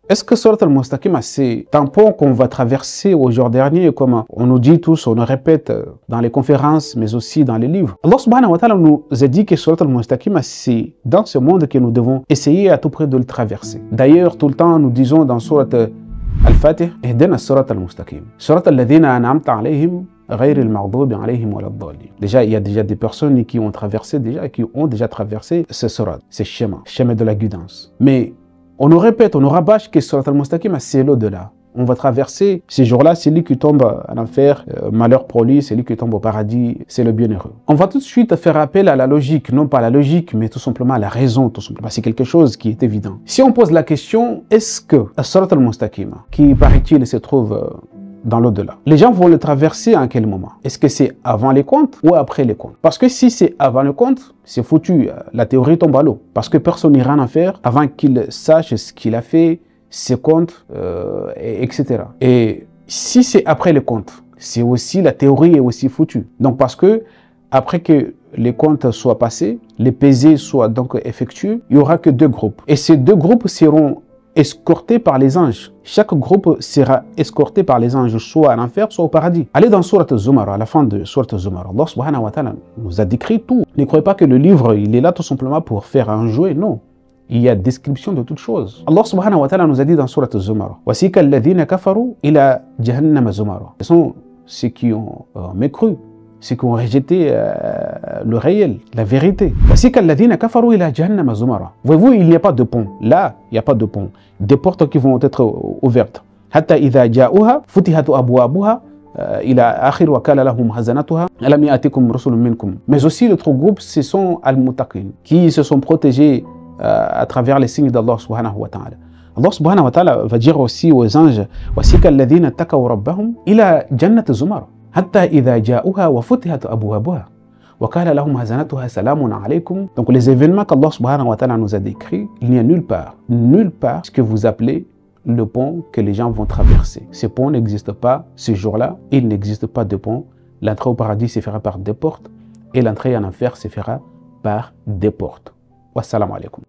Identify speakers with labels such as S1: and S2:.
S1: Est-ce que Surat al-Mustaqim, c'est un pont qu'on va traverser au jour dernier, comme on nous dit tous, on le répète dans les conférences, mais aussi dans les livres? Allah subhanahu wa ta'ala nous a dit que Surat al-Mustaqim, c'est dans ce monde que nous devons essayer à tout prix de le traverser. D'ailleurs, tout le temps, nous disons dans Surat al-Fatih, Ihdina Surat al-Mustaqim, Surat al-Ladhina an'amta alayhim, Déjà, il y a déjà des personnes qui ont traversé ce surat, ce chemin de la guidance. Mais on nous répète, on nous rabâche que Surat al-Mustaqim, c'est l'au-delà. On va traverser ces jours-là, c'est lui qui tombe en enfer, malheur pour lui, c'est lui qui tombe au paradis, c'est le bienheureux. On va tout de suite faire appel à la logique, non pas à la logique, mais tout simplement à la raison, tout simplement. C'est quelque chose qui est évident. Si on pose la question, est-ce que Surat al-Mustaqim, qui paraît-il se trouve dans l'au-delà, les gens vont le traverser à quel moment? Est-ce que c'est avant les comptes ou après les comptes? Parce que si c'est avant le compte, c'est foutu, la théorie tombe à l'eau. Parce que personne n'ira en faire avant qu'il sache ce qu'il a fait, ses comptes, etc. Et si c'est après les comptes, c'est aussi, la théorie est aussi foutue. Donc parce que après que les comptes soient passés, les pesées soient donc effectués, il n'y aura que deux groupes. Et ces deux groupes seront escortés par les anges. Chaque groupe sera escorté par les anges, soit en enfer, soit au paradis. Allez dans Surat al-Zumar, à la fin de Surat al-Zumar, Allah subhanahu wa ta'ala nous a décrit tout. Ne croyez pas que le livre, il est là tout simplement pour faire un jouet, non. Il y a description de toutes choses. Allah subhanahu wa ta'ala nous a dit dans Surat al-Zumar, وَسِيكَ الَّذِينَ كَفَرُوا إِلَى جَهَنَّمَ زُمَرًا. Ce sont ceux qui ont mécru, ceux qui ont rejeté le réel, la vérité. Voyez-vous, il n'y a pas de pont. Là, il n'y a pas de pont. Des portes qui vont être ouvertes. Mais aussi l'autre groupe, ce sont Al-Muttaqin, qui se sont protégés à travers les signes d'Allah subhanahu wa ta'ala. Allah subhanahu wa ta'ala va dire aussi aux anges, وَسِيكَ الَّذِينَ اتَّقَوْا رَبَّهُمْ إِلَى جَنَّةِ زُمَرٍ حتى إذا جاءوها وفتحت أبوابها وقال لهم خزنتها سلام عليكم. Donc les événements qu'Allah subhanahu wa ta'ala nous a décrits, il n'y a nulle part ce que vous appelez le pont que les gens vont traverser. Ce pont n'existe pas ce jour-là, il n'existe pas de pont. L'entrée au paradis se fera par des portes et l'entrée en enfer se fera par des portes. Wassalamu alaikum.